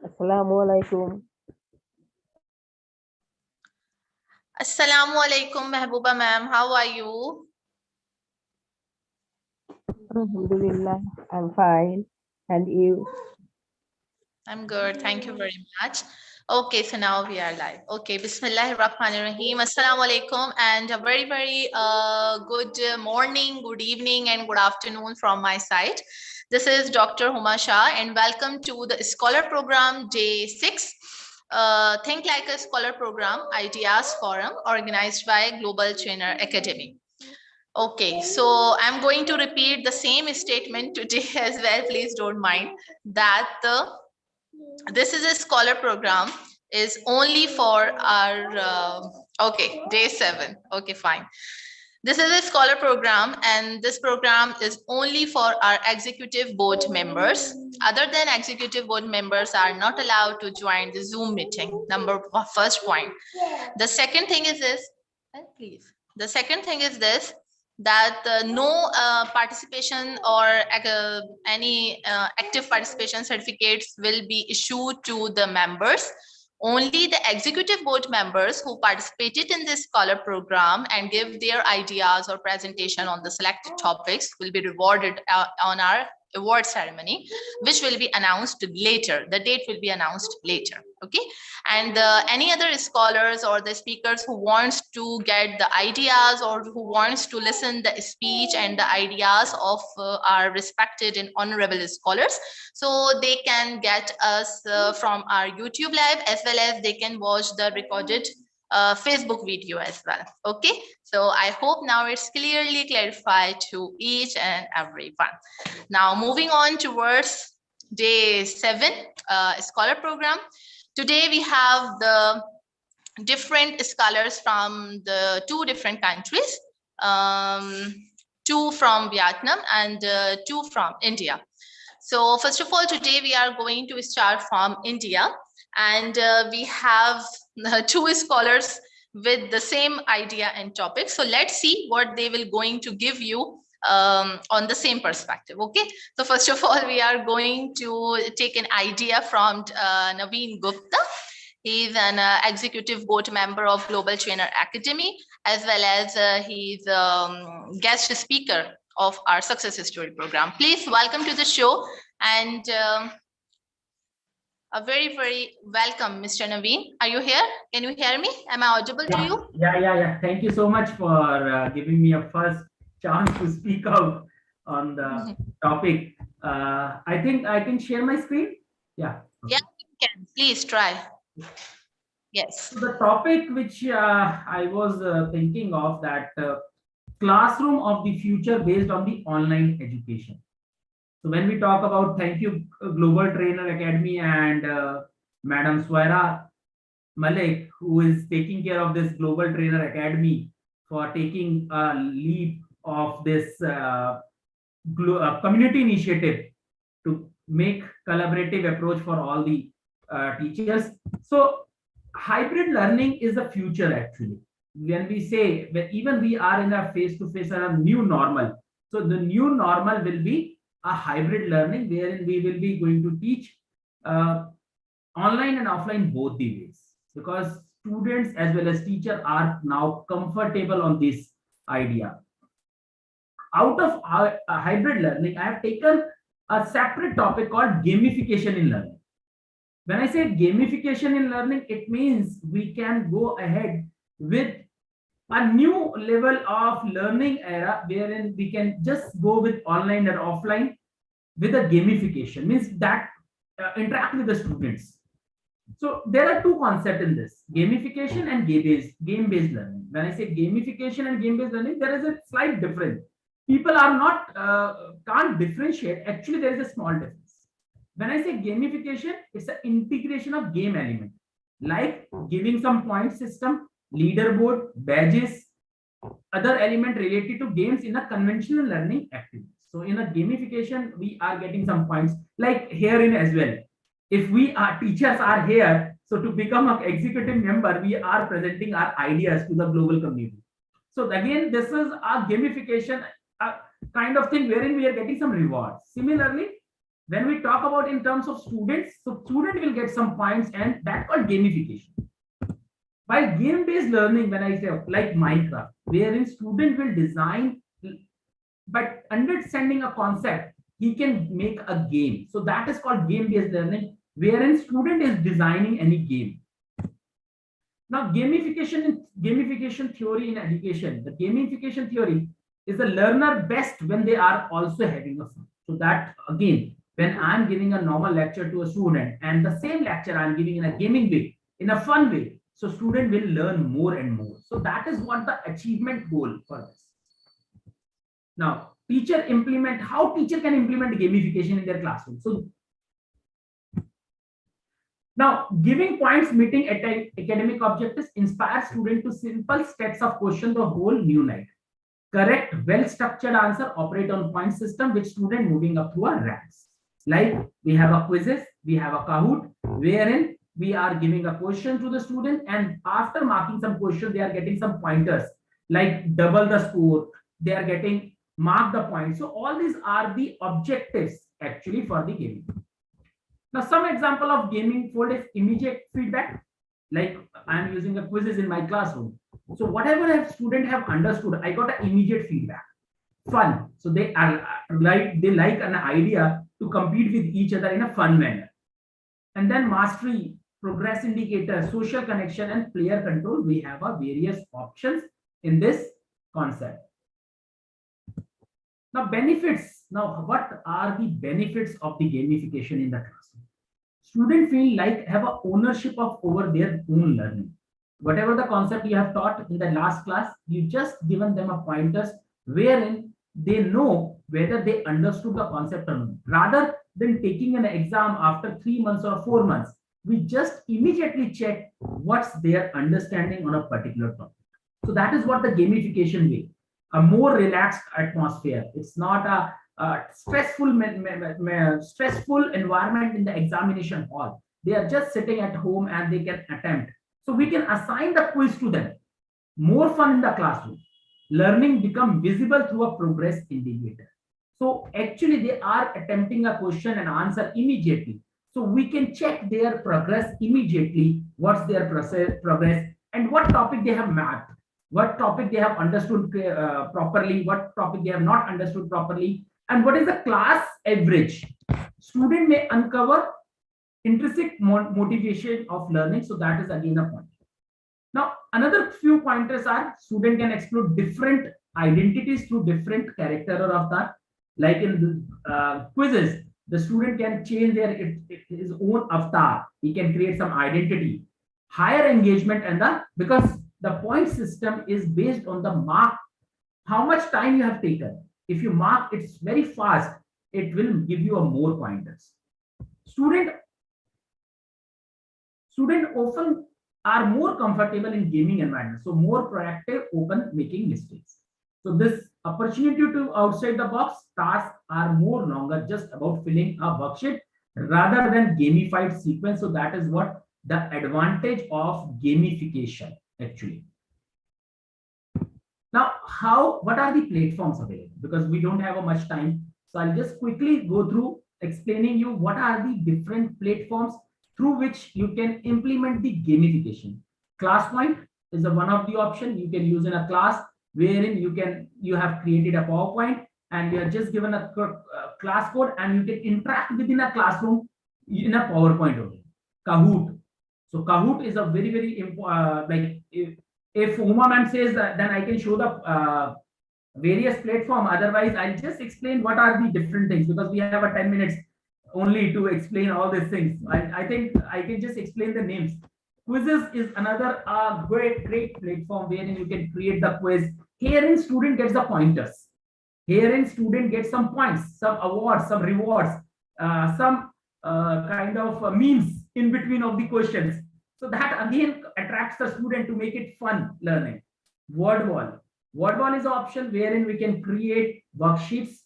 Assalamu alaikum. Assalamu alaikum, Mehbooba ma'am. How are you? Alhamdulillah, I'm fine. And you? I'm good. Thank you very much. Okay, so now we are live. Okay, Bismillahir Rahmanir Rahim. Assalamu alaikum, and a very, very good morning, good evening, and good afternoon from my side. This is Dr. Huma Shah, and welcome to the Scholar Program Day 6. Think Like a Scholar Program Ideas Forum organized by Global Trainer Academy. Okay, so I'm going to repeat the same statement today as well. Please don't mind that this is a scholar program is only for our okay, day 7. Okay, fine. This is a scholar program, and this program is only for our executive board members. Other than executive board members are not allowed to join the Zoom meeting. First point. The second thing is this, please. The second thing is this, that no participation or any active participation certificates will be issued to the members. Only the executive board members who participated in this scholar program and give their ideas or presentation on the selected topics will be rewarded on our award ceremony, which will be announced later. The date will be announced later. Okay, and any other scholars or the speakers who wants to get the ideas or who wants to listen the speech and the ideas of our respected and honorable scholars, so they can get us from our YouTube live, as well as they can watch the recorded Facebook video as well. Okay, so I hope now it's clearly clarified to each and everyone. Now moving on towards day 7 scholar program. Today we have the different scholars from the 2 different countries, 2 from Vietnam and 2 from India. So first of all, today we are going to start from India, and we have 2 scholars with the same idea and topic. So let's see what they will going to give you on the same perspective. Okay, so first of all, we are going to take an idea from Naveen Gupta. He is an executive board member of Global Trainer Academy, as well as he's guest speaker of our Success Story program. Please welcome to the show, and a very, very welcome, Mr. Naveen. Are you here? Can you hear me? Am I audible to you? Yeah. Thank you so much for giving me a first chance to speak out on the topic. I think I can share my screen. Yeah. Okay. Yeah, you can. Please try. Yes. So the topic which I was thinking of, that classroom of the future based on the online education. So when we talk about, thank you Global Trainer Academy and Madam Swaira Malik, who is taking care of this Global Trainer Academy, for taking a leap of this community initiative to make collaborative approach for all the teachers. So hybrid learning is the future actually. When we say that even we are in a face-to-face and a new normal, so the new normal will be a hybrid learning wherein we will be going to teach online and offline both the ways, because students as well as teacher are now comfortable on this idea. Out of hybrid learning, I have taken a separate topic called gamification in learning. When I say gamification in learning, it means we can go ahead with a new level of learning era wherein we can just go with online and offline with a gamification, means that interact with the students. So there are 2 concepts in this: gamification and game-based learning. When I say gamification and game-based learning, there is a slight difference. People are not can't differentiate. Actually, there is a small difference. When I say gamification, it's an integration of game element, like giving some point system, leaderboard, badges, other element related to games in a conventional learning activity. So in a gamification, we are getting some points, like here in as well. If we are teachers are here, so to become an executive member, we are presenting our ideas to the global community. So again, this is a gamification kind of thing wherein we are getting some rewards. Similarly, When we talk about in terms of students, so student will get some points, and that's called gamification. While game-based learning, when I say like Minecraft, wherein student will design, but understanding a concept, he can make a game. So that is called game-based learning, wherein student is designing any game. Now, gamification theory in education, the gamification theory is the learner best when they are also having a fun. So that again, when I'm giving a normal lecture to a student and the same lecture I'm giving in a gaming way, in a fun way, so student will learn more and more. So that is what the achievement goal for this. Now, how teacher can implement gamification in their classroom. So now, giving points meeting academic objectives inspires students to simple sets of questions the whole new night. Correct, well-structured answer operate on point system with student moving up through our ranks. Like we have a quizzes, we have a Kahoot, wherein we are giving a question to the student, and after marking some question, they are getting some pointers, like double the score, they are getting mark the points. So all these are the objectives actually for the gaming. Now, some example of gaming fold is immediate feedback. Like I'm using a quizzes in my classroom. So whatever a student have understood, I got an immediate feedback. Fun. So they are like an idea to compete with each other in a fun manner. And then mastery, progress indicator, social connection, and player control. We have a various options in this concept. Now, benefits. Now, what are the benefits of the gamification in the classroom? Students feel like have a ownership of over their own learning. Whatever the concept you have taught in the last class, you just given them a pointers wherein they know whether they understood the concept or not. Rather than taking an exam after 3 months or 4 months, we just immediately check what's their understanding on a particular topic. So that is what the gamification way, a more relaxed atmosphere. It's not a stressful environment in the examination hall. They are just sitting at home and they can attempt. So we can assign the quiz to them. More fun in the classroom. Learning become visible through a progress indicator. So actually they are attempting a question and answer immediately. So we can check their progress immediately. What's their progress and what topic they have mapped, what topic they have understood properly, what topic they have not understood properly, and what is the class average. Student may uncover intrinsic motivation of learning. So that is again a point. Now, another few pointers are student can explore different identities through different character or avatar. Like in the quizzes, the student can change his own avatar. He can create some identity, higher engagement, and because the point system is based on the mark, how much time you have taken. If you mark it's very fast, it will give you a more pointers. Student often are more comfortable in gaming environment, so more proactive, open, making mistakes. So this opportunity to outside the box tasks are more longer, just about filling a worksheet rather than gamified sequence. So that is what the advantage of gamification actually. Now, what are the platforms available? Because we don't have much time, so I'll just quickly go through explaining you what are the different platforms through which you can implement the gamification. ClassPoint is one of the option you can use in a class, wherein you have created a PowerPoint and you are just given a class code and you can interact within a classroom in a PowerPoint only. Kahoot. So Kahoot is a very important, like if Uma ma'am says that, then I can show the various platform. Otherwise, I'll just explain what are the different things, because we have a 10 minutes only to explain all these things. I think I can just explain the names. Quizzes is another great platform wherein you can create the quiz. Herein student gets the pointers. Herein student gets some points, some awards, some rewards, some kind of memes in between of the questions. So that again attracts the student to make it fun learning. Word wall is an option wherein we can create worksheets,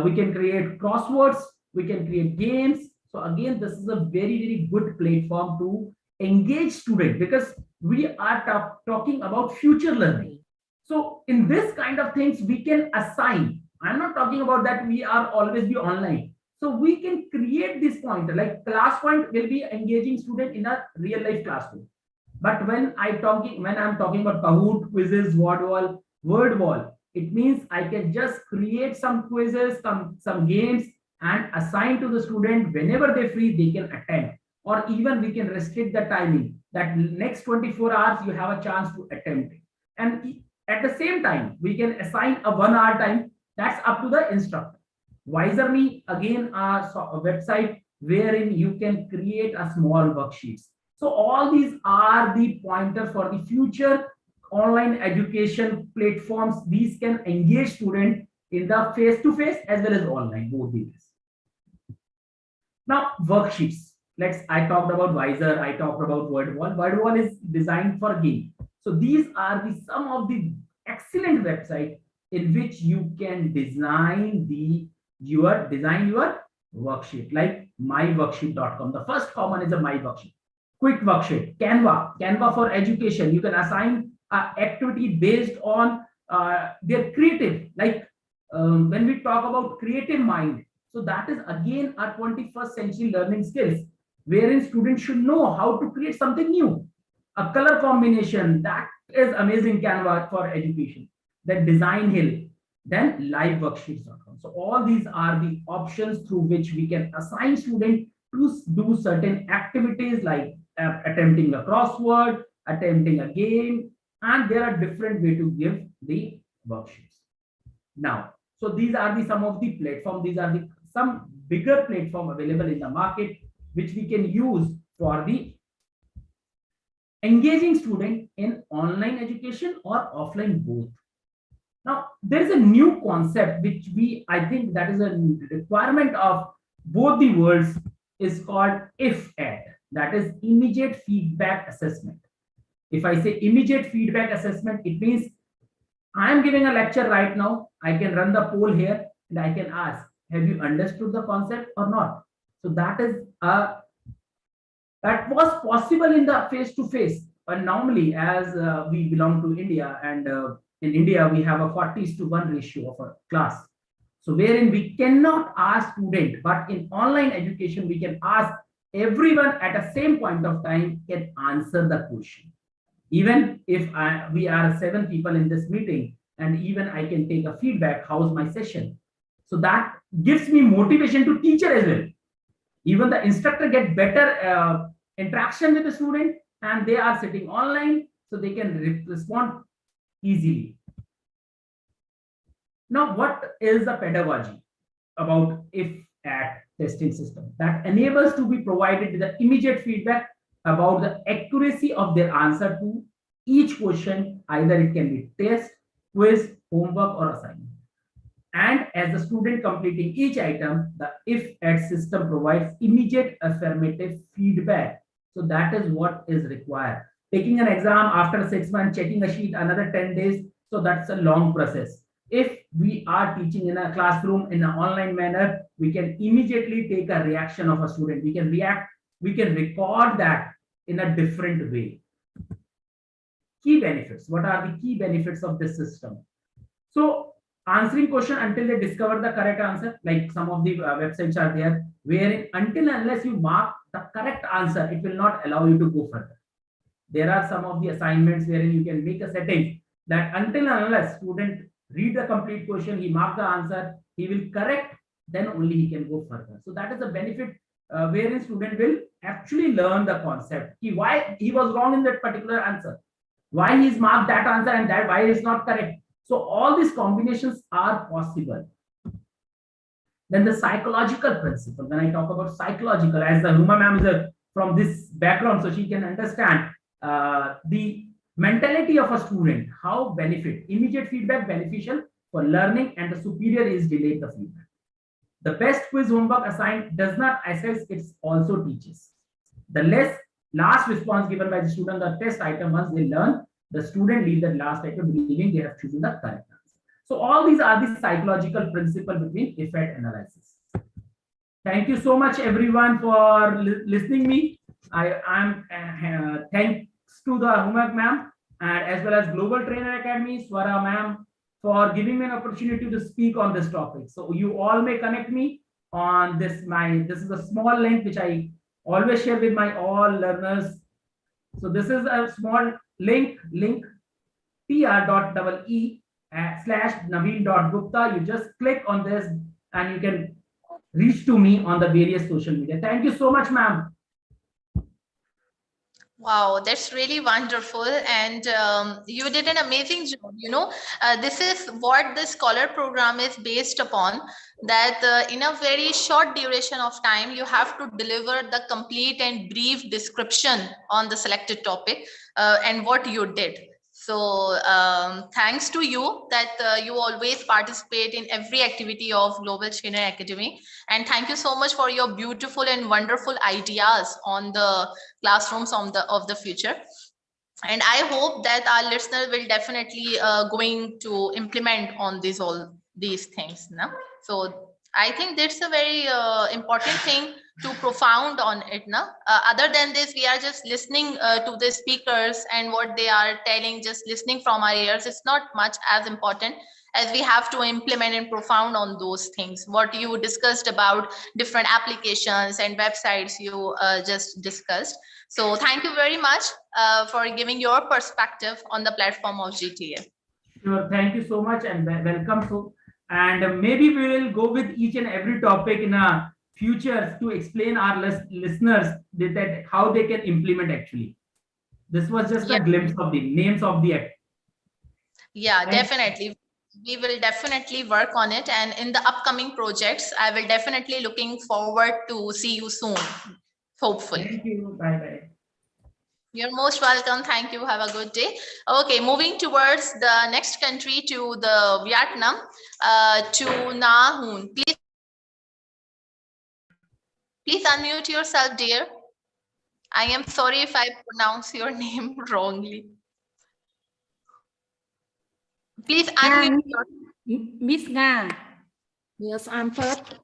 we can create crosswords, we can create games. So again, this is a very good platform to engage student, because we are talking about future learning. So in this kind of things we can assign. I'm not talking about that we are always be online. So we can create this pointer, like class point will be engaging student in a real life classroom. But when I'm talking about Kahoot, quizzes, word wall, it means I can just create some quizzes, some games, and assign to the student whenever they're free, they can attend. Or even we can restrict the timing that next 24 hours you have a chance to attempt it. And at the same time, we can assign a 1 hour time. That's up to the instructor. WiserMe, again, a website wherein you can create a small worksheets. So all these are the pointers for the future online education platforms. These can engage students in the face-to-face as well as online, both these. Now, worksheets. I talked about Wiser, I talked about WordWall. WordWall is designed for game. So these are some of the excellent websites in which you can design your worksheet, like myworksheet.com. The first common is a my worksheet. Quick worksheet, Canva for education. You can assign an activity based on their creative, when we talk about creative mind. So that is again a 21st century learning skills, wherein students should know how to create something new. A color combination, that is amazing Canva for education. Then Design Hill, then liveworksheets.com. So all these are the options through which we can assign students to do certain activities like attempting a crossword, attempting a game, and there are different ways to give the worksheets. Now, so these are some of the platforms. These are some bigger platform available in the market which we can use for the engaging student in online education or offline both. Now, there is a new concept which I think that is a requirement of both the worlds, is called IFAD, that is immediate feedback assessment. If I say immediate feedback assessment, it means I am giving a lecture right now. I can run the poll here and I can ask, have you understood the concept or not? So that was possible in the face-to-face. But normally, as we belong to India, and in India, we have a 40:1 ratio of a class. So wherein we cannot ask student, but in online education, we can ask everyone at the same point of time can answer the question. Even if we are 7 people in this meeting, and even I can take a feedback, how's my session? So that gives me motivation to teacher as well. Even the instructor get better interaction with the student, and they are sitting online, so they can respond easily. Now, what is the pedagogy about IFAD testing system? That enables to be provided with the immediate feedback about the accuracy of their answer to each question. Either it can be test, quiz, homework, or assignment. And as the student completing each item, the IFAD system provides immediate affirmative feedback. So that is what is required. Taking an exam after 6 months, checking a sheet another 10 days. So that's a long process. If we are teaching in a classroom in an online manner, we can immediately take a reaction of a student. We can react, we can record that in a different way. Key benefits. What are the key benefits of this system? So answering question until they discover the correct answer, like some of the websites are there, wherein until unless you mark the correct answer, it will not allow you to go further. There are some of the assignments wherein you can make a setting that until unless student read the complete question, he mark the answer, he will correct, then only he can go further. So that is a benefit wherein student will actually learn the concept. Why he was wrong in that particular answer, why he's marked that answer and that why is not correct. So all these combinations are possible. Then the psychological principle. When I talk about psychological, as the Huma ma'am is from this background, so she can understand the mentality of a student, how benefit, immediate feedback beneficial for learning, and the superior is delayed the feedback. The best quiz homework assigned does not assess, it also teaches. The last response given by the student, the test item, once they learn, the student leave the last item believing they have chosen the correct answer. So all these are the psychological principle between IFAD analysis. Thank you so much everyone for listening me. I'm thanks to the Huma ma'am and as well as Global Trainer Academy, Swara ma'am, for giving me an opportunity to speak on this topic. So you all may connect me on this. This is a small link which I always share with my all learners. So this is a small link tr.ee/naveen.gupta. You just click on this and you can reach to me on the various social media. Thank you so much, ma'am. Wow, that's really wonderful. And you did an amazing job. This is what the Scholar program is based upon, that in a very short duration of time, you have to deliver the complete and brief description on the selected topic and what you did. So thanks to you that you always participate in every activity of Global Trainer Academy. And thank you so much for your beautiful and wonderful ideas on the classrooms of the future. And I hope that our listener will definitely going to implement on all these things now. So I think that's a very important thing to profound on it now. Other than this, we are just listening to the speakers and what they are telling, just listening from our ears. It's not much as important as we have to implement and profound on those things. What you discussed about different applications and websites you just discussed. So thank you very much for giving your perspective on the platform of GTA. Sure, thank you so much and welcome. So, and maybe we will go with each and every topic in a future to explain our listeners that how they can implement actually. This was just a glimpse of the names of the. Yeah, definitely. We will definitely work on it. And in the upcoming projects, I will definitely looking forward to see you soon, hopefully. Thank you. Bye-bye. You're most welcome. Thank you. Have a good day. Okay, moving towards the next country, to the Vietnam, to Na Hoon. Please unmute yourself, dear. I am sorry if I pronounce your name wrongly. Please unmute yourself. Miss Nga. Yes, I'm first.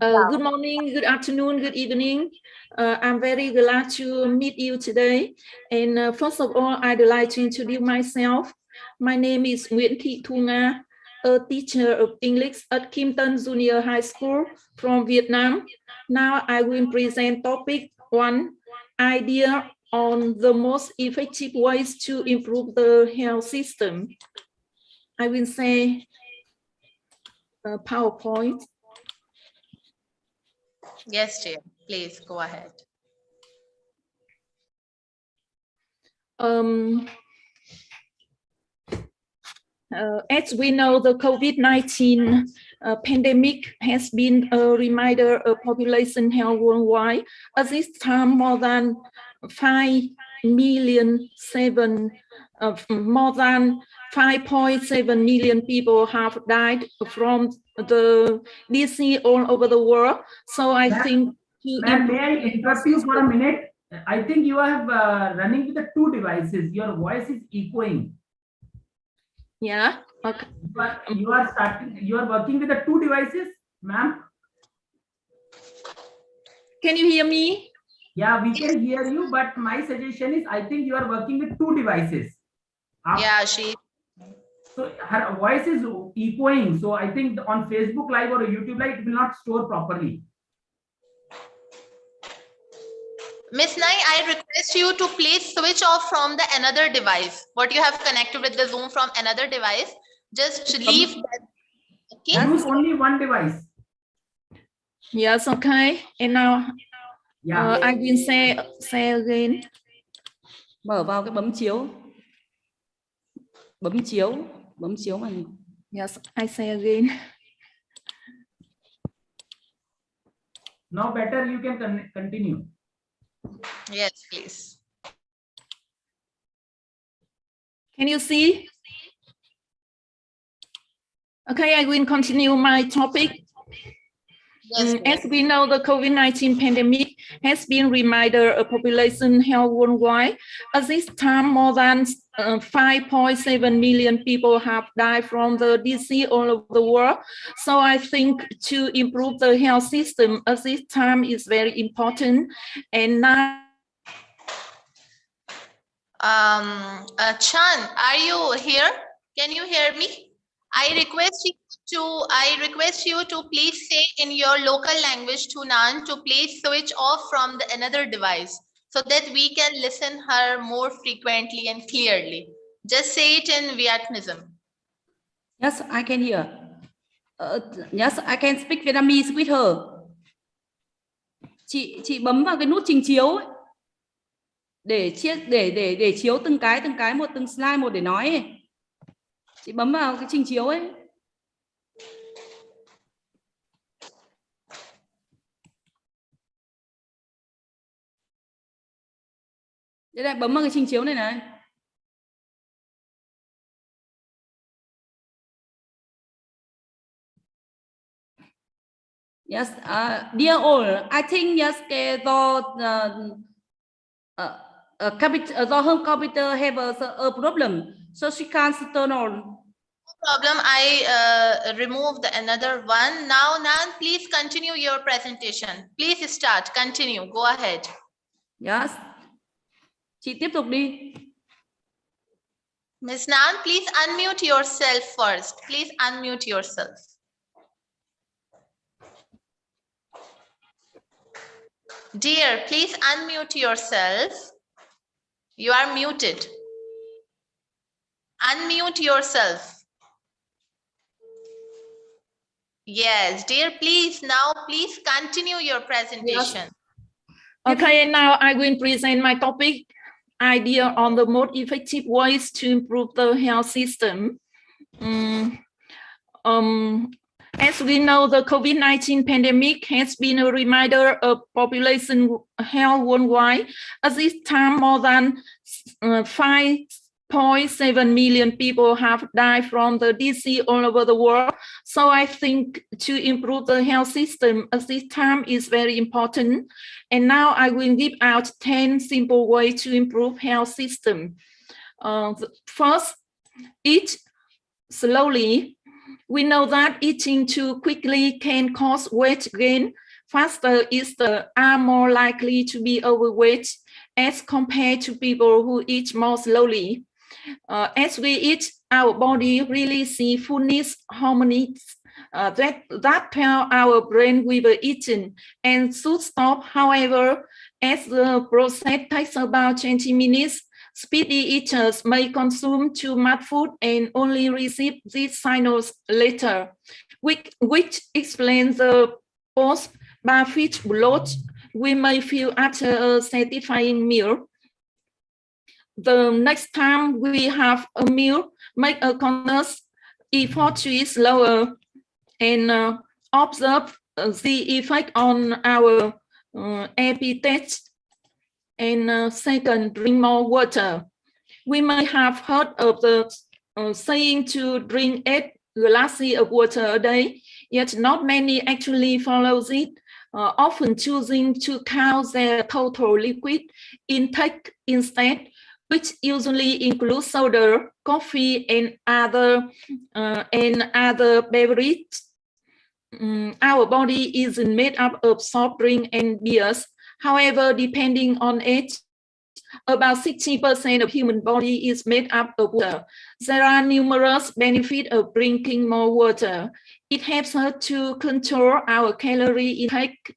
Good morning, good afternoon, good evening. I'm very glad to meet you today. And first of all, I'd like to introduce myself. My name is Nguyễn Thị Thu Nga, a teacher of English at Kim Tân Junior High School from Vietnam. Now I will present topic 1, idea on the most effective ways to improve the health system. I will say PowerPoint. Yes, dear. Please go ahead. As we know, the COVID-19 pandemic has been a reminder of population health worldwide. At this time, more than 5.7 million people have died from the disease all over the world. So I think... Ma'am, may I interrupt you for a minute? I think you are running with the 2 devices. Your voice is echoing. Yeah. Okay. But you are working with the 2 devices, ma'am. Can you hear me? Yeah, we can hear you, but my suggestion is I think you are working with 2 devices. Yeah, she. So her voice is echoing. So I think on Facebook Live or YouTube Live, it will not store properly. Miss Nai, I request you to please switch off from the another device. What you have connected with the Zoom from another device, just leave that. Okay? Use only 1 device. Yes, okay. And now I will say again. Mở vào cái bấm chiếu. Bấm chiếu màn hình. Yes, I say again. Now better, you can continue. Yes, please. Can you see? Okay, I will continue my topic. Yes, as we know, the COVID-19 pandemic has been a reminder of population health worldwide. At this time, more than 5.7 million people have died from the disease all over the world. So I think to improve the health system at this time is very important. And now, Chan, are you here? Can you hear me? I request you to I request you to please say in your local language to Nan to please switch off from the another device so that we can listen her more frequently and clearly. Just say it in Vietnamese. Yes, I can hear. Yes, I can speak Vietnamese with her. Chị bấm vào cái nút trình chiếu ấy, để chiếu từng cái một, từng slide một để nói ấy. Chị bấm vào cái trình chiếu ấy. Đây này, bấm vào cái trình chiếu này này. Yes, dear all, I think yes, the home computer have a problem, so she can't turn on. No problem. I removed another one. Now, Nan, please continue your presentation. Please start. Continue. Go ahead. Yes. Chị tiếp tục đi. Ms. Nan, please unmute yourself first. Please unmute yourself. Dear, please unmute yourself. You are muted. Unmute yourself. Yes, dear, please continue your presentation. Yes. Okay, and now I will present my topic, idea on the most effective ways to improve the health system. As we know, the COVID-19 pandemic has been a reminder of population health worldwide. At this time, more than 5.7 million people have died from the disease all over the world. So I think to improve the health system at this time is very important. And now I will give out 10 simple ways to improve health system. First, eat slowly. We know that eating too quickly can cause weight gain. Faster eaters are more likely to be overweight as compared to people who eat more slowly. As we eat, our body releases fullness hormones that tell our brain we were eating and should stop. However, as the process takes about 20 minutes, speedy eaters may consume too much food and only receive these signals later, which explains the post-buffet bloat we may feel after a satisfying meal. The next time we have a meal, make a conscious effort to eat slower and observe the effect on our appetite. And second, drink more water. We may have heard of the saying to drink 8 glasses of water a day, yet not many actually follow it, often choosing to count their total liquid intake instead, which usually includes soda, coffee, and other beverages. Our body isn't made up of soft drink and beers. However, depending on age, about 60% of human body is made up of water. There are numerous benefits of drinking more water. It helps us to control our calorie intake,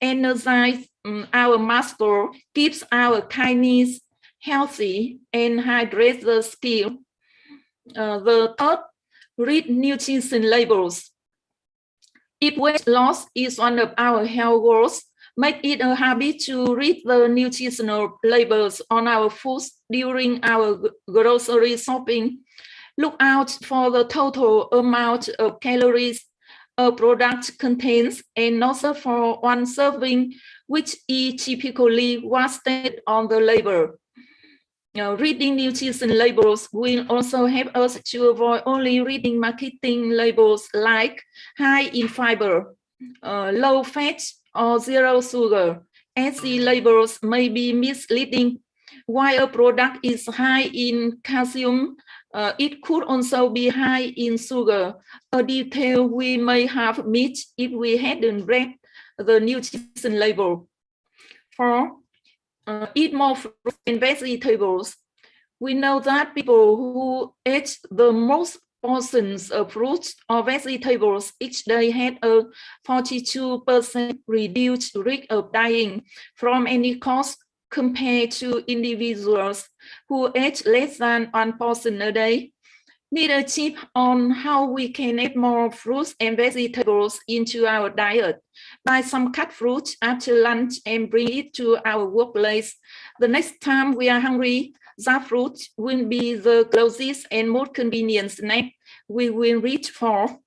energize our muscle, keeps our kidneys healthy, and hydrates the skin. The third, read nutrition labels. If weight loss is one of our health goals, make it a habit to read the nutritional labels on our foods during our grocery shopping. Look out for the total amount of calories a product contains and also for one serving, which is typically what's stated on the label. Reading nutrition labels will also help us to avoid only reading marketing labels like high in fiber, low fat, or zero sugar, as the labels may be misleading. While a product is high in calcium, it could also be high in sugar, a detail we may have missed if we hadn't read the nutrition label. 4. Eat more fruits and vegetables. We know that people who eat the most portions of fruits or vegetables each day had a 42% reduced risk of dying from any cause compared to individuals who ate less than one portion a day. Leadership on how we can add more fruits and vegetables into our diet. Buy some cut fruit after lunch and bring it to our workplace. The next time we are hungry, that fruit will be the closest and most convenient snack we will reach for.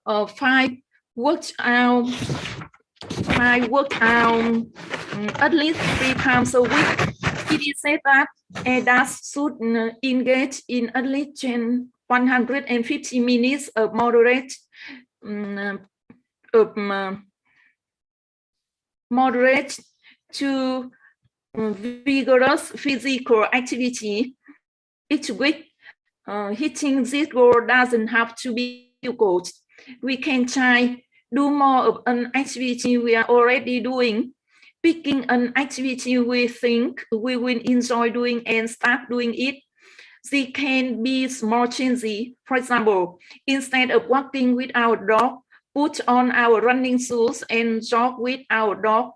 5. Work out at least 3 times a week. It is said that adults should engage in at least 150 minutes of moderate to vigorous physical activity each week. Hitting this goal doesn't have to be difficult. We can try do more of an activity we are already doing, picking an activity we think we will enjoy doing and start doing it. They can be small changes. For example, instead of walking with our dog, put on our running shoes and jog with our dog.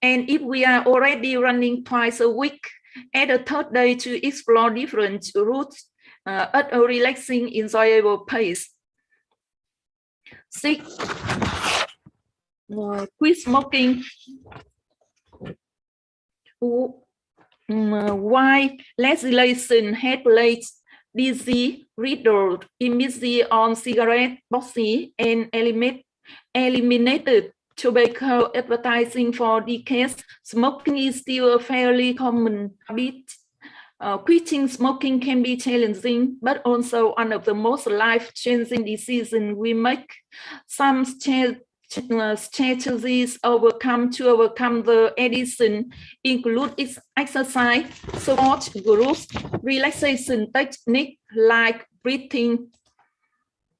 And if we are already running twice a week, add a third day to explore different routes at a relaxing, enjoyable pace. 6. Quit smoking. Why legislation had placed DC reader immediately on cigarette boxes and eliminated tobacco advertising for decades, smoking is still a fairly common habit. Quitting smoking can be challenging, but also one of the most life-changing decisions we make. Some strategies to overcome the addiction include exercise, support groups, relaxation techniques like breathing.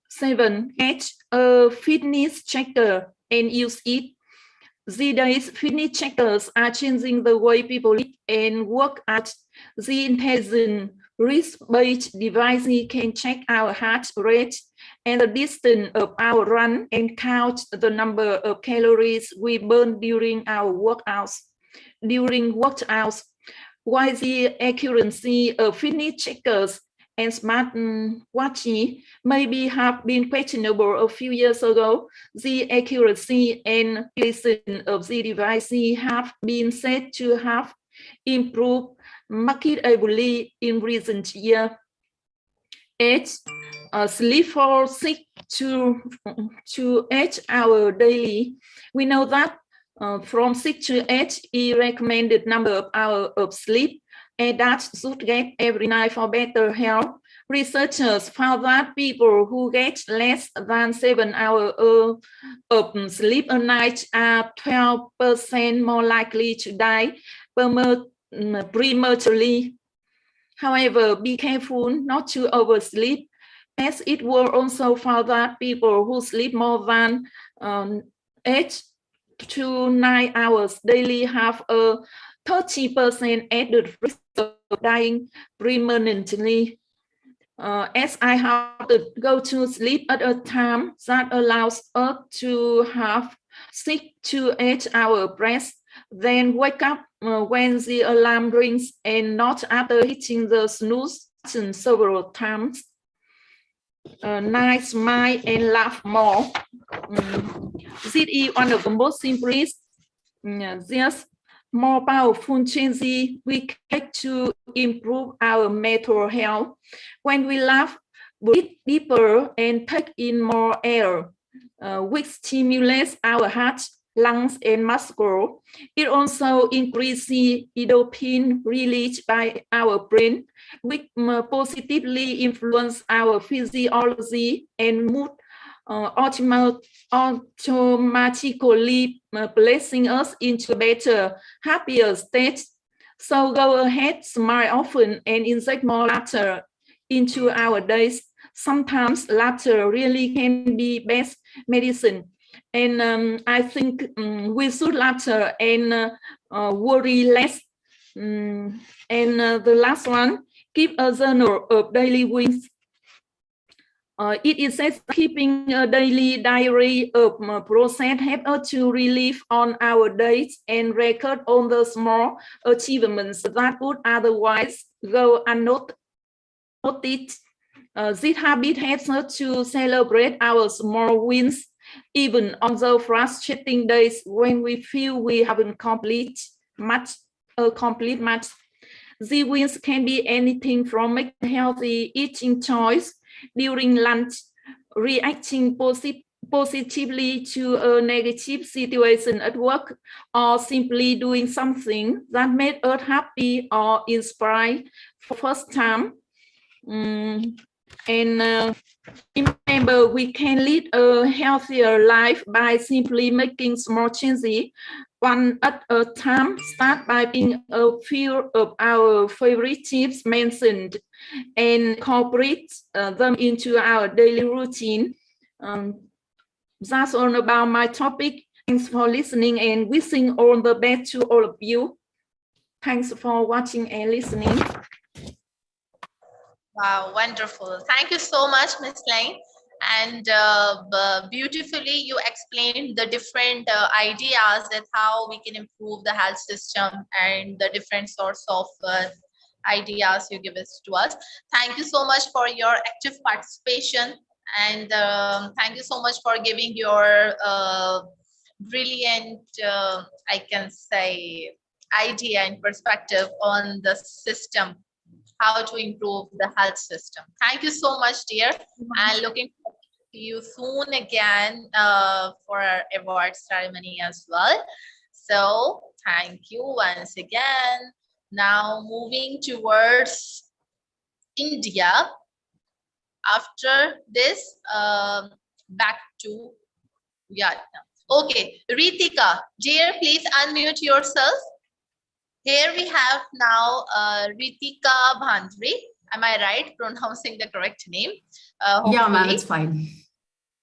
7. Get a fitness checker and use it. These days, fitness checkers are changing the way people live and work out. The intelligent wrist-based device can check our heart rate and the distance of our run and count the number of calories we burn during our workouts. While the accuracy of fitness checkers and smart watches maybe have been questionable a few years ago, the accuracy and precision of the devices have been said to have improved markedly in recent years. 8. Sleep for 6 to 8 hours daily. We know that from 6 to 8 is recommended number of hours of sleep adults should get every night for better health. Researchers found that people who get less than 7 hours of sleep a night are 12% more likely to die prematurely. However, be careful not to oversleep, as it was also found that people who sleep more than 8 to 9 hours daily have a 30% added risk of dying permanently. As I have to go to sleep at a time that allows us to have 6 to 8 hours rest, then wake up when the alarm rings and not after hitting the snooze button several times. 9. Smile and laugh more. This is one of the most simplest, just more powerful changes we take to improve our mental health. When we laugh, breathe deeper and take in more air, which stimulates our heart, lungs, and muscle. It also increases endorphin released by our brain, which positively influence our physiology and mood, automatically placing us into a better, happier state. So go ahead, smile often, and inject more laughter into our days. Sometimes laughter really can be best medicine. And I think we should laughter and worry less. And the last one, keep a journal of daily wins. It is said keeping a daily diary of process help us to relieve on our days and record on the small achievements that would otherwise go unnoticed. This habit helps us to celebrate our small wins, even on the frustrating days when we feel we haven't completed much. The wins can be anything from making healthy eating choice during lunch, reacting positively to a negative situation at work, or simply doing something that made us happy or inspired for the first time. Remember, we can lead a healthier life by simply making small changes one at a time. Start by being a few of our favorite tips mentioned and incorporate them into our daily routine. That's all about my topic. Thanks for listening and wishing all the best to all of you. Thanks for watching and listening. Wow, wonderful. Thank you so much, Ms. Lang. And beautifully, you explained the different ideas that how we can improve the health system and the different sorts of ideas you give us to us. Thank you so much for your active participation. And thank you so much for giving your brilliant, I can say, idea and perspective on the system, how to improve the health system. Thank you so much, dear. And looking forward to you soon again for our award ceremony as well. So thank you once again. Now moving towards India. After this, back to Vietnam. Okay, Ritika, dear, please unmute yourself. Here we have now Ritika Bhandri. Am I right pronouncing the correct name? Yeah, ma'am, it's fine.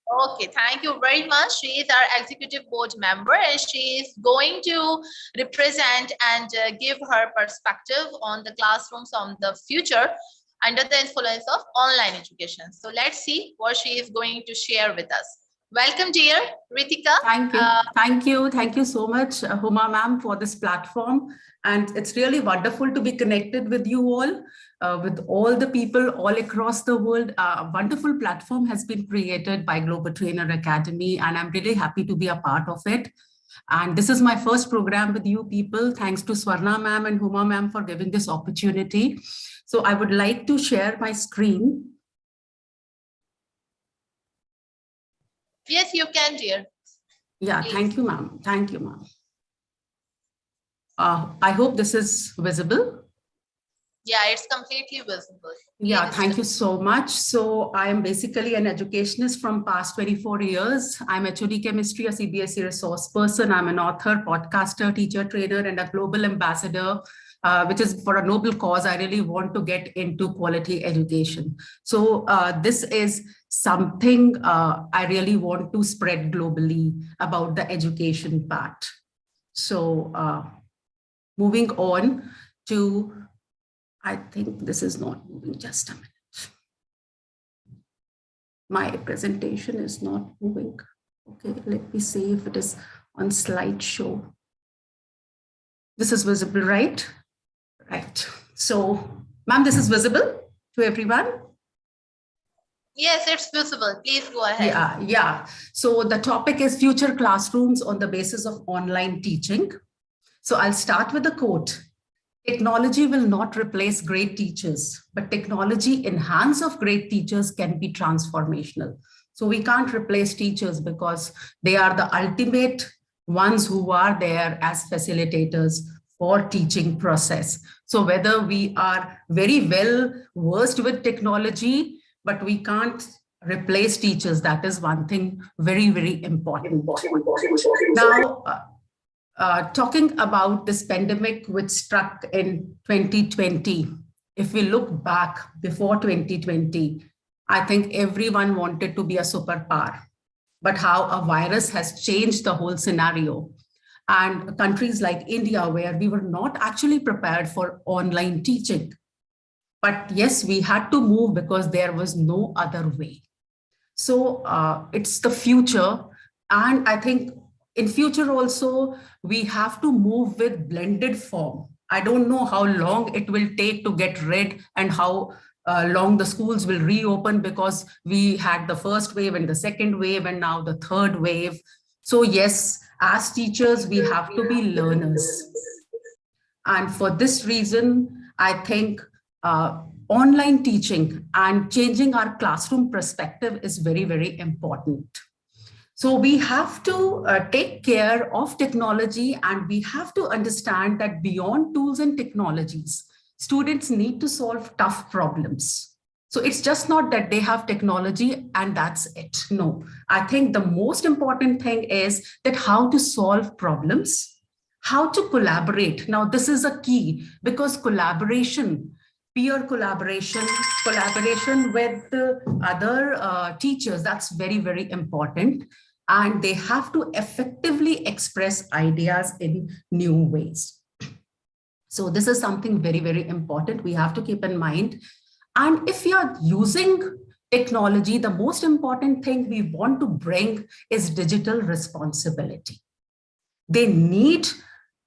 Okay, thank you very much. She is our executive board member and she is going to represent and give her perspective on the classrooms on the future under the influence of online education. So let's see what she is going to share with us. Welcome, dear Ritika. Thank you. Thank you so much, Huma ma'am, for this platform. And it's really wonderful to be connected with you all, with all the people all across the world. A wonderful platform has been created by Global Trainer Academy, and I'm really happy to be a part of it. And this is my first program with you people. Thanks to Swarna ma'am and Huma ma'am for giving this opportunity. So I would like to share my screen. Yes, you can, dear. Yeah, Please. Thank you, ma'am. Thank you, ma'am. I hope this is visible. Yeah, it's completely visible. Yeah, thank you so much. So I am basically an educationist from past 24 years. I'm HOD Chemistry, a CBSE resource person. I'm an author, podcaster, teacher, trainer, and a global ambassador, which is for a noble cause. I really want to get into quality education. So this is something I really want to spread globally about the education part. So moving on to, I think this is not moving, just a minute. My presentation is not moving. Okay, let me see if it is on slideshow. This is visible, right? Right. So, ma'am, this is visible to everyone? Yes, it's visible. Please go ahead. Yeah. So the topic is future classrooms on the basis of online teaching. So I'll start with a quote. Technology will not replace great teachers, but technology enhance of great teachers can be transformational. So we can't replace teachers because they are the ultimate ones who are there as facilitators for teaching process. So whether we are very well versed with technology, but we can't replace teachers, that is one thing very, very important. Now, talking about this pandemic which struck in 2020, if we look back before 2020, I think everyone wanted to be a superpower, but how a virus has changed the whole scenario. And countries like India, where we were not actually prepared for online teaching, but yes, we had to move because there was no other way. So it's the future. And I think in future also, we have to move with blended form. I don't know how long it will take to get rid and how long the schools will reopen, because we had the first wave and the second wave and now the third wave. So yes, as teachers, we have to be learners. And for this reason, I think online teaching and changing our classroom perspective is very, very important. So we have to take care of technology, and we have to understand that beyond tools and technologies, students need to solve tough problems. So it's just not that they have technology and that's it. No, I think the most important thing is that how to solve problems, how to collaborate. Now, this is a key, because collaboration, peer collaboration, collaboration with the other teachers, that's very, very important. And they have to effectively express ideas in new ways. So this is something very, very important we have to keep in mind. And if you're using technology, the most important thing we want to bring is digital responsibility. They need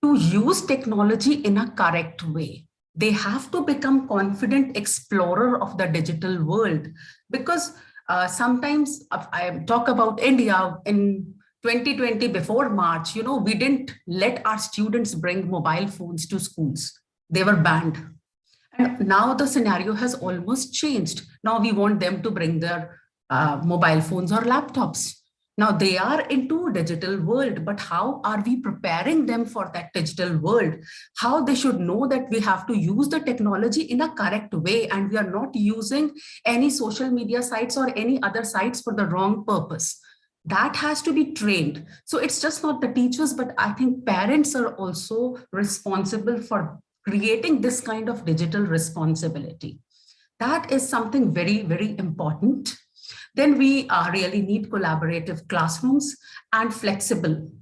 to use technology in a correct way. They have to become confident explorer of the digital world, because sometimes I talk about India in 2020, before March, we didn't let our students bring mobile phones to schools. They were banned. And now the scenario has almost changed. Now we want them to bring their mobile phones or laptops. Now they are into digital world, but how are we preparing them for that digital world? How they should know that we have to use the technology in a correct way, and we are not using any social media sites or any other sites for the wrong purpose. That has to be trained. So it's just not the teachers, but I think parents are also responsible for creating this kind of digital responsibility. That is something very, very important. Then we really need collaborative classrooms and flexible.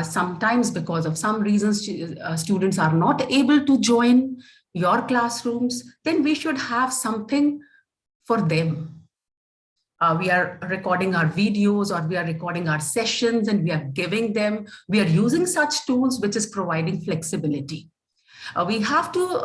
Sometimes because of some reasons, students are not able to join your classrooms, then we should have something for them. We are recording our videos, or we are recording our sessions, and we are giving them. We are using such tools which is providing flexibility. We have to,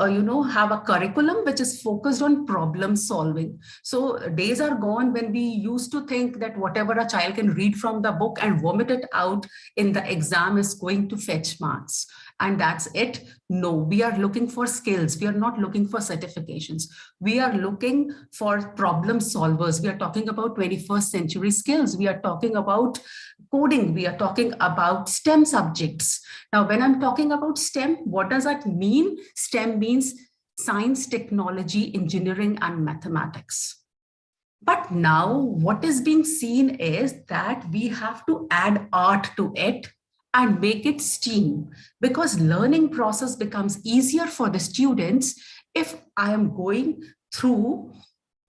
have a curriculum which is focused on problem solving. So days are gone when we used to think that whatever a child can read from the book and vomit it out in the exam is going to fetch marks. And that's it. No, we are looking for skills. We are not looking for certifications. We are looking for problem solvers. We are talking about 21st century skills. We are talking about coding. We are talking about STEM subjects. Now, when I'm talking about STEM, what does that mean? STEM means science, technology, engineering, and mathematics. But now what is being seen is that we have to add art to it and make it STEAM, because learning process becomes easier for the students if I am going through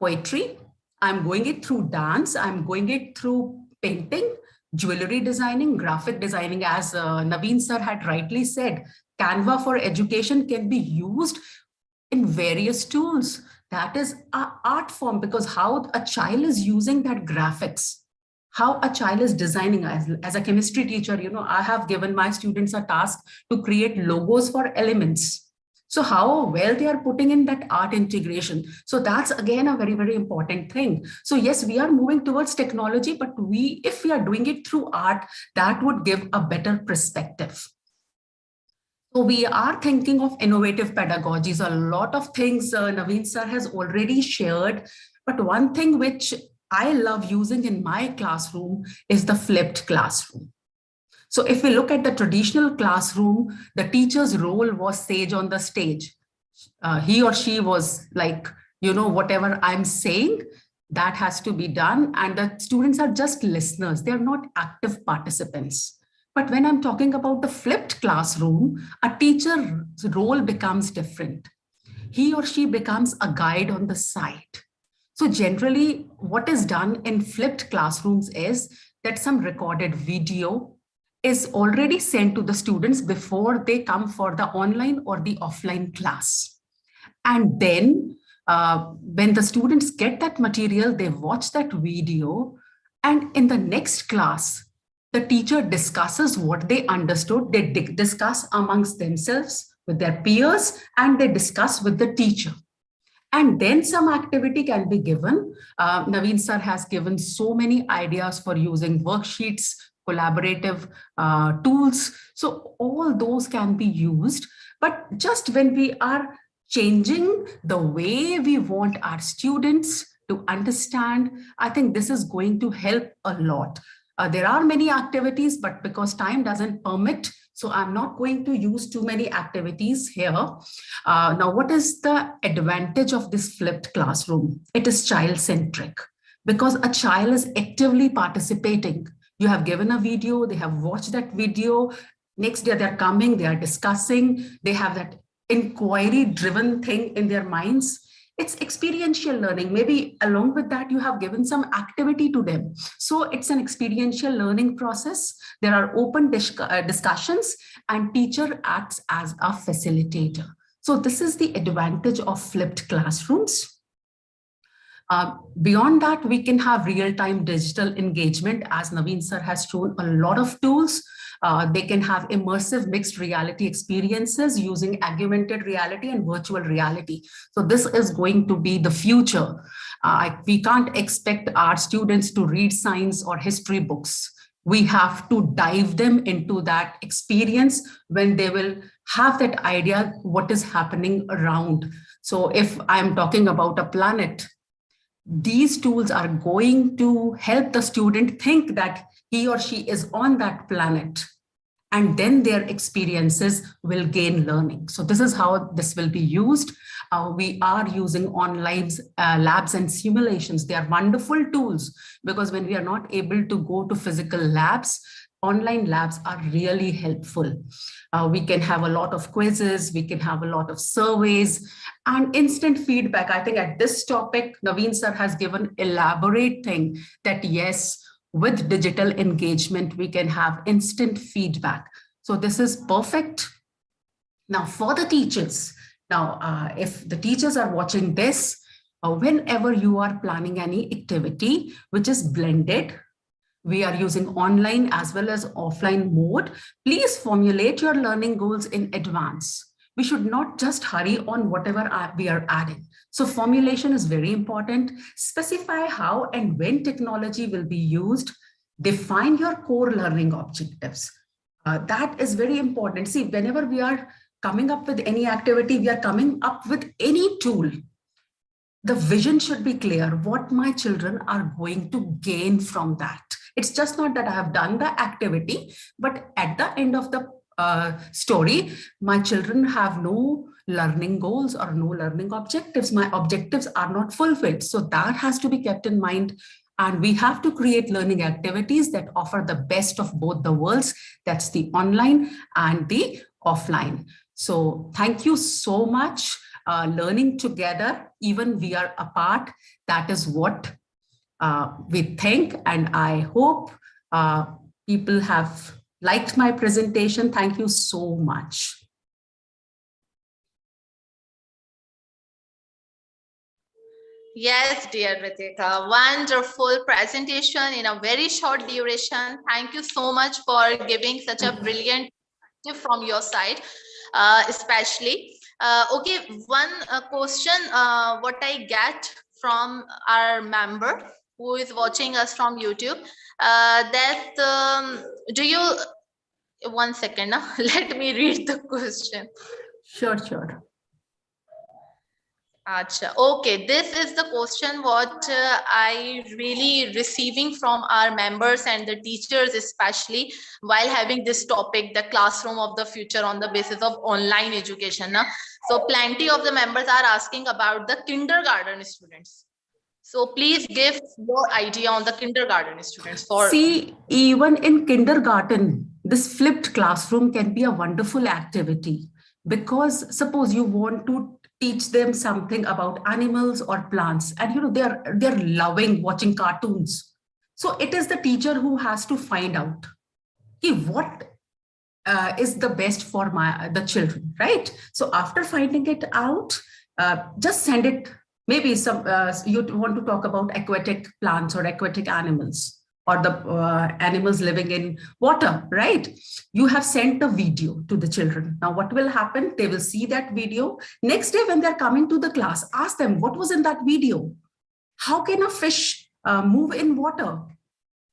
poetry, I'm going it through dance, I'm going it through painting, jewelry designing, graphic designing. As Naveen sir had rightly said, Canva for education can be used in various tools. That is an art form, because how a child is using that graphics, how a child is designing. As a chemistry teacher, I have given my students a task to create logos for elements. So how well they are putting in that art integration. So that's again a very, very important thing. So yes, we are moving towards technology, but if we are doing it through art, that would give a better perspective. So we are thinking of innovative pedagogies. A lot of things Naveen sir has already shared, but one thing which I love using in my classroom is the flipped classroom. So if we look at the traditional classroom, the teacher's role was sage on the stage. He or she was like, whatever I'm saying, that has to be done. And the students are just listeners. They're not active participants. But when I'm talking about the flipped classroom, a teacher's role becomes different. He or she becomes a guide on the side. So generally, what is done in flipped classrooms is that some recorded video is already sent to the students before they come for the online or the offline class. And then when the students get that material, they watch that video, And in the next class, the teacher discusses what they understood. They discuss amongst themselves with their peers, and they discuss with the teacher. And then some activity can be given. Naveen sir has given so many ideas for using worksheets, collaborative tools. So all those can be used. But just when we are changing the way we want our students to understand, I think this is going to help a lot. There are many activities, but because time doesn't permit, so I'm not going to use too many activities here. Now, what is the advantage of this flipped classroom? It is child-centric because a child is actively participating. You have given a video, they have watched that video. Next day, they're coming, they are discussing, they have that inquiry-driven thing in their minds. It's experiential learning. Maybe along with that, you have given some activity to them. So it's an experiential learning process. There are open discussions, and teacher acts as a facilitator. So this is the advantage of flipped classrooms. Beyond that, we can have real-time digital engagement, as Naveen sir has shown a lot of tools. They can have immersive mixed reality experiences using augmented reality and virtual reality. So this is going to be the future. We can't expect our students to read science or history books. We have to dive them into that experience when they will have that idea what is happening around. So if I'm talking about a planet, these tools are going to help the student think that he or she is on that planet, and then their experiences will gain learning. So this is how this will be used. We are using online labs and simulations. They are wonderful tools because when we are not able to go to physical labs, online labs are really helpful. We can have a lot of quizzes, we can have a lot of surveys and instant feedback. I think at this topic, Naveen sir has given elaborate thing that yes, with digital engagement, we can have instant feedback. So this is perfect. Now for the teachers, if the teachers are watching this, whenever you are planning any activity which is blended, we are using online as well as offline mode, please formulate your learning goals in advance. We should not just hurry on whatever we are adding. So formulation is very important. Specify how and when technology will be used. Define your core learning objectives. That is very important. See, whenever we are coming up with any activity, we are coming up with any tool, the vision should be clear, what my children are going to gain from that. It's just not that I have done the activity, but at the end of the story, my children have no learning goals or no learning objectives. My objectives are not fulfilled. So that has to be kept in mind. And we have to create learning activities that offer the best of both the worlds. That's the online and the offline. So thank you so much. Learning together, even we are apart, that is what we think. And I hope people have liked my presentation. Thank you so much. Yes, dear Ritika, wonderful presentation in a very short duration. Thank you so much for giving such a brilliant tip from your side, especially. Okay, one question what I get from our member who is watching us from YouTube, do you, one second, let me read the question. Sure. Achha. Okay, this is the question what I really receiving from our members and the teachers, especially while having this topic, the classroom of the future on the basis of online education. So plenty of the members are asking about the kindergarten students. So please give your idea on the kindergarten students. See, even in kindergarten, this flipped classroom can be a wonderful activity, because suppose you want to teach them something about animals or plants, and they're loving watching cartoons. So it is the teacher who has to find out what is the best for the children, right? So after finding it out, just send it. Maybe some you want to talk about aquatic plants or aquatic animals. or the animals living in water, right? You have sent a video to the children. Now, what will happen? They will see that video. Next day, when they're coming to the class, ask them, what was in that video? How can a fish move in water?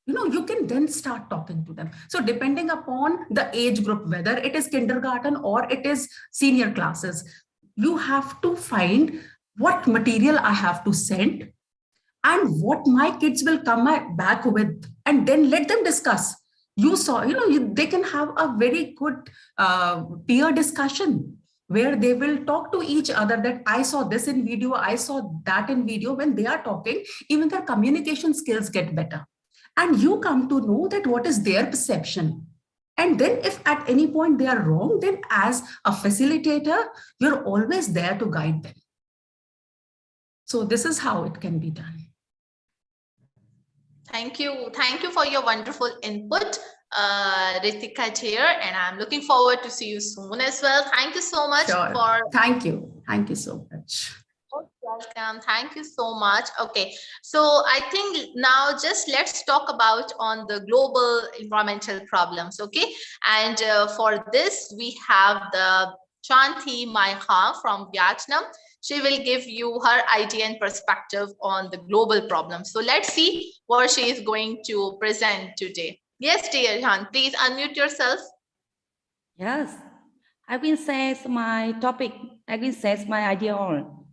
You can then start talking to them. So depending upon the age group, whether it is kindergarten or it is senior classes, you have to find what material I have to send and what my kids will come back with, and then let them discuss. You saw, they can have a very good peer discussion where they will talk to each other that I saw this in video, I saw that in video. When they are talking, even their communication skills get better. And you come to know that what is their perception. And then if at any point they are wrong, then as a facilitator, you're always there to guide them. So this is how it can be done. Thank you. Thank you for your wonderful input, Ritika here, and I'm looking forward to see you soon as well. Thank you so much for. Thank you. Thank you so much. Welcome. Thank you so much. Okay, so I think now just let's talk about on the global environmental problems. Okay, and for this we have the Chanti Maiha from Vietnam. She will give you her idea and perspective on the global problems. So let's see what she is going to present today. Yes, dear Han, please unmute yourself. Yes, I will say my topic. I will say my idea on.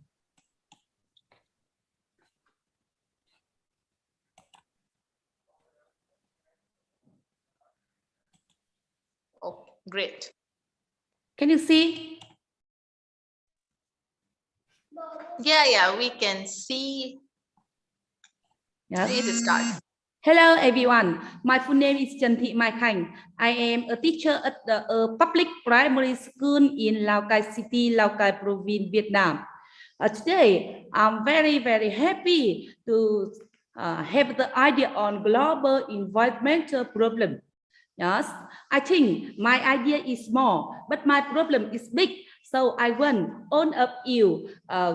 Oh, great. Can you see? Yeah, we can see. Yes. Please start. Hello, everyone. My full name is Chanti Mai Khanh. I am a teacher at the public primary school in Lao Cai City, Lao Cai Province, Vietnam. Today, I'm very, very happy to have the idea on global environmental problem. Yes, I think my idea is small, but my problem is big. So I want all of you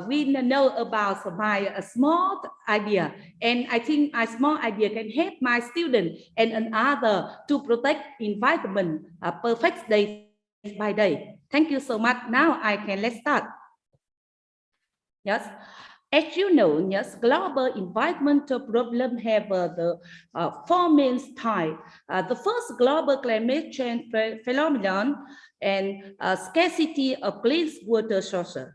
we know about my small idea, and I think my small idea can help my student and another to protect environment perfect day by day. Thank you so much. Now let's start. Yes. As you know, yes, global environmental problems have the four main types. The first, global climate change phenomenon and scarcity of clean water sources.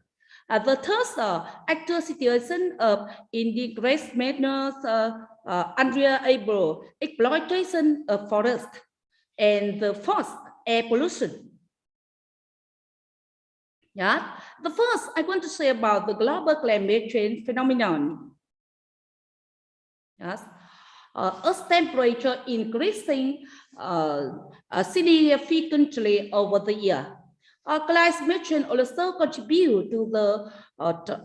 The third, actual situation of indirect manners, unreliable exploitation of forest. And the fourth, air pollution. Yeah, the first I want to say about the global climate change phenomenon. Yes, Earth's temperature increasing significantly over the year. Climate change also contribute to the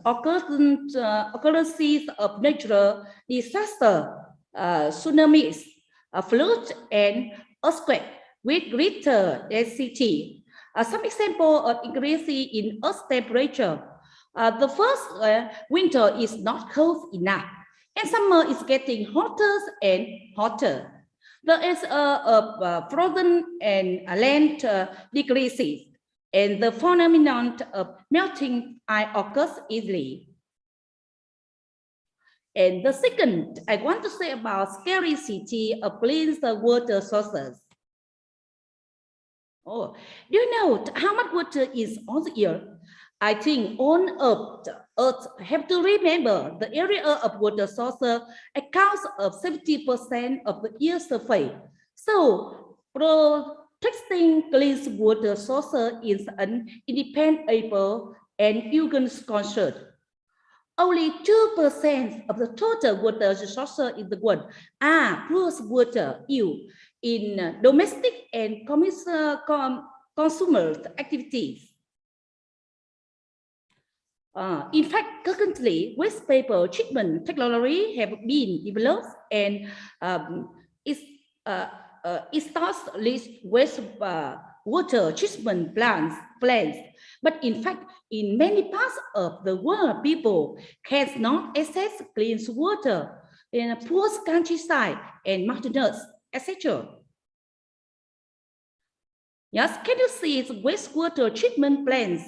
occurrences of natural disaster, tsunamis, floods, and earthquakes with greater density. Some example of increase in Earth's temperature. The first, winter is not cold enough, and summer is getting hotter and hotter. There is frozen and land decreases, and the phenomenon of melting ice occurs easily. And the second, I want to say about scarcity of clean water sources. Oh, do you know how much water is on the earth? I think on Earth have to remember the area of water sources accounts of 70% of the Earth's surface. So protecting clean water sources is an independable and urgent concern. Only 2% of the total water resources in the world are produced water used in domestic and consumer activities. In fact, currently, waste paper treatment technology have been developed, and it starts waste water treatment plants. But in fact, in many parts of the world, people cannot access clean water. in a poor countryside and mountainous, etc. Yes, can you see the wastewater treatment plants?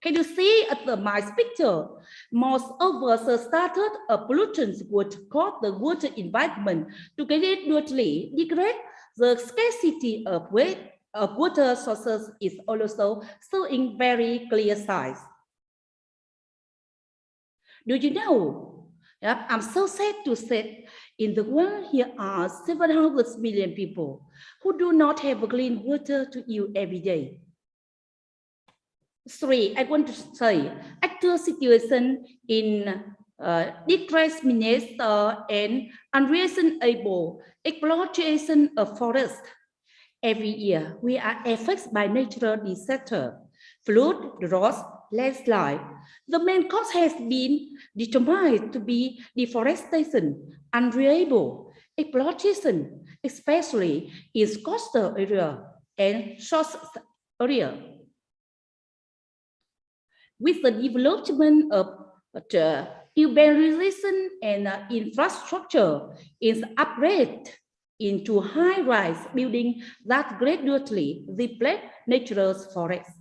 Can you see at my picture? Most of us started pollutants would cause the water environment to gradually degrade. The scarcity of water sources is also showing very clear signs. Do you know? I'm so sad to say, in the world here are 700 million people who do not have clean water to use every day. 3, I want to say, actual situation in discrimination and unreasonable exploitation of forest. Every year, we are affected by natural disaster, flood, drought, landslide. The main cause has been determined to be deforestation, unreliable exploitation, especially in coastal area and short area. With the development of urbanization and infrastructure is upgraded into high-rise buildings that gradually replace natural forests.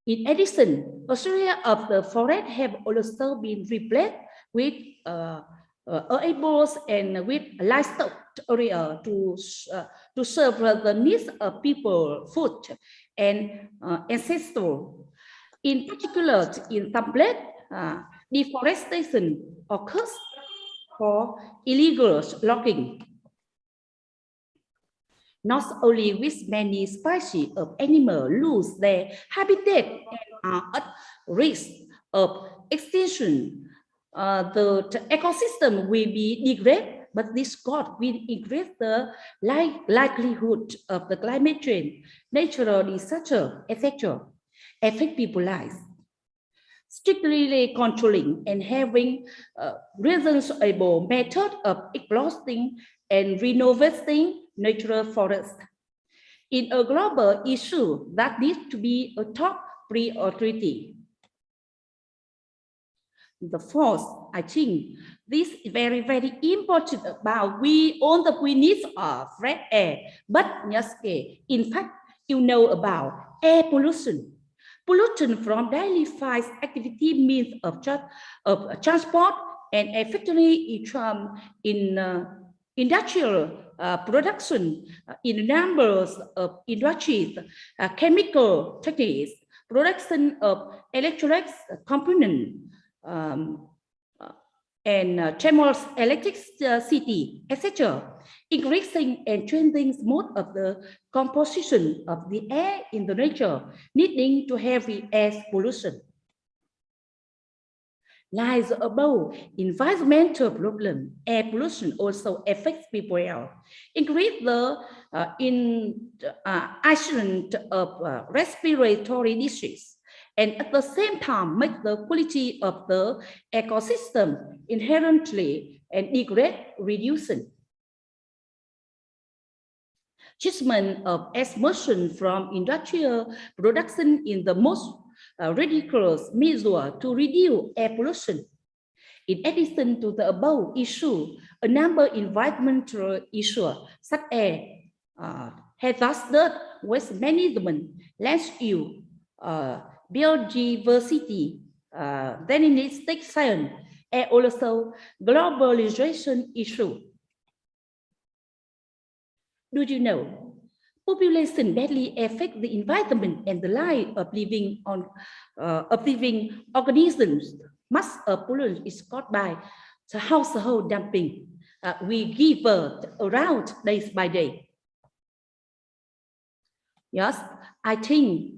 In addition, a area of the forest have also been replaced with arboreals and with livestock area to serve the needs of people, food, and ancestral. In particular, in some places, deforestation occurs for illegal logging. Not only with many species of animals lose their habitat and are at risk of extinction, the ecosystem will be degraded, but this cost will increase the likelihood of the climate change, natural disaster, etc. affect people's lives. Strictly controlling and having reasonable method of exploiting and renovating natural forests is a global issue that needs to be a top priority. The fourth, I think this is very, very important about we need fresh air, but yes, in fact, you know about air pollution. Pollution from daily life activity means of transport and effectively in industrial production in numbers of industries, chemical techniques, production of electronics components, and thermal electricity, etc., increasing and changing mode of the composition of the air in the nature, leading to heavy air pollution. Lies above environmental problem, air pollution also affects people health, increase the incidence of respiratory disease, and at the same time make the quality of the ecosystem inherently and degrade reducing. Treatment of emission from industrial production in the most ridiculous measure to reduce air pollution. In addition to the above issue, a number of environmental issues such as hazardous waste management, land use, biodiversity, sanitation, and also globalization issue. Do you know? Population badly affect the environment and the life of living organisms. Much of pollution is caused by the household dumping. We give birth around day by day. Yes, I think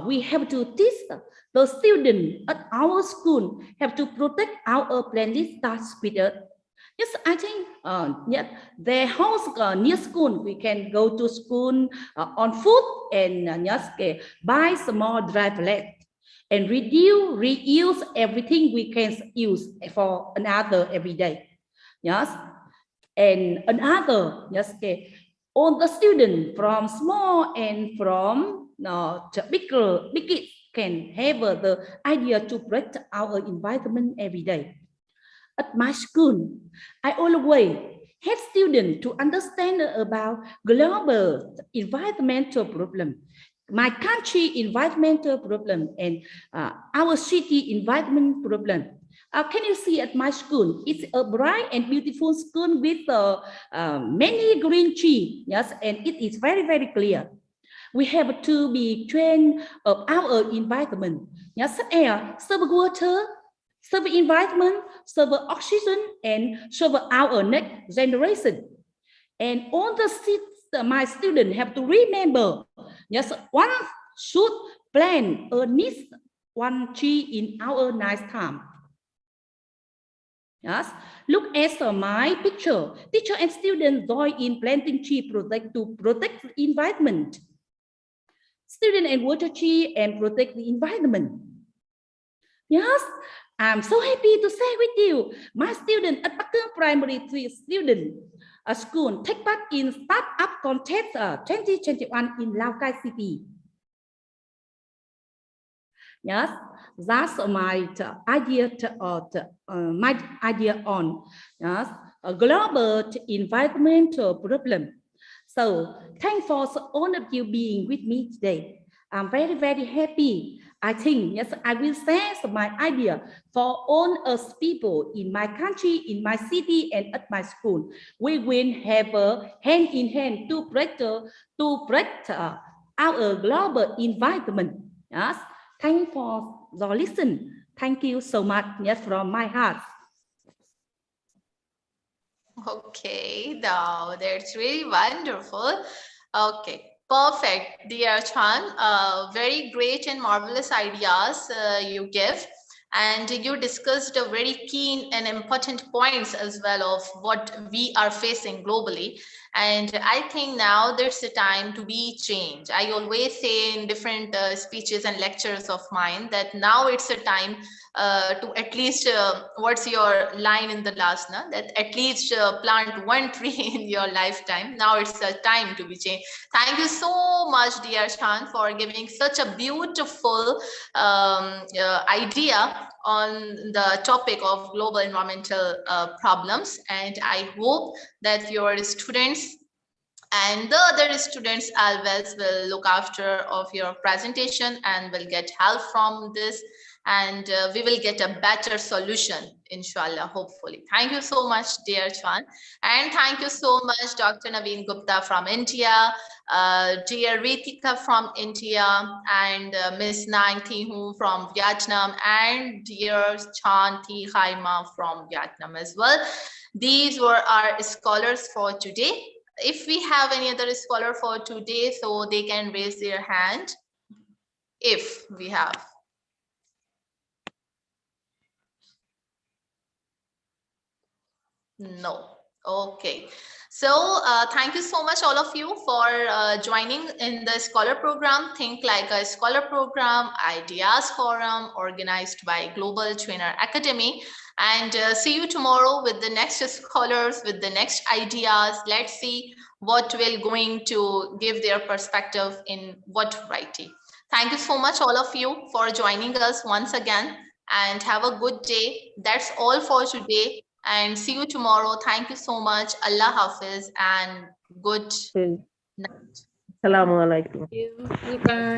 we have to teach the students at our school have to protect our planet starts with us. Yes, I think their house near school, we can go to school on foot and buy small dry plate and reuse everything we can use for another every day. Yes, and another, all the students from small and from big kids can have the idea to protect our environment every day. At my school, I always help students to understand about global environmental problem, my country environmental problem, and our city environment problem. Can you see at my school? It's a bright and beautiful school with many green trees. Yes, and it is very, very clear. We have to be trained of our environment. Yes, air, serve water, serve environment, serve oxygen, and serve our next generation. And all my students have to remember, yes, one should plant at least one tree in our lifetime. Yes, look at my picture. Teacher and students join in planting tree to protect the environment. Student and water tree and protect the environment. Yes, I'm so happy to share with you. My student at Pakistan Primary 3 student school take part in Startup Contest 2021 in Lao Cai City. Yes, that's my idea on yes, a global environmental problem. So thanks for all of you being with me today. I'm very, very happy. I think, yes, I will share my idea for all us people in my country, in my city, and at my school. We will have a hand in hand to protect our global environment. Yes, thanks for your listen. Thank you so much, yes, from my heart. Okay, now that's really wonderful. Okay, perfect, dear Chan. Very great and marvelous ideas you give. And you discussed a very keen and important points as well of what we are facing globally. And I think now there's a time to be changed. I always say in different speeches and lectures of mine that now it's a time to at least, what's your line in the last, na? That at least plant one tree in your lifetime. Now it's a time to be changed. Thank you so much, dear Chan, for giving such a beautiful idea on the topic of global environmental problems. And I hope that your students and the other students always will look after of your presentation and will get help from this, and we will get a better solution, inshallah, hopefully. Thank you so much, dear Chan. And thank you so much, Dr. Naveen Gupta from India, dear Ritika from India, and Miss Nang Thi Hu from Vietnam, and dear Chan Thi Haima from Vietnam as well. These were our scholars for today. If we have any other scholar for today, so they can raise their hand if we have. No. Okay. So thank you so much all of you for joining in the scholar program. Think Like a Scholar program, Ideas Forum, organized by Global Trainer Academy. And see you tomorrow with the next scholars, with the next ideas. Let's see what will going to give their perspective in what variety. Thank you so much all of you for joining us once again, and have a good day. That's all for today. And see you tomorrow. Thank you so much. Allah Hafiz and good night. Assalamu alaikum. Goodbye.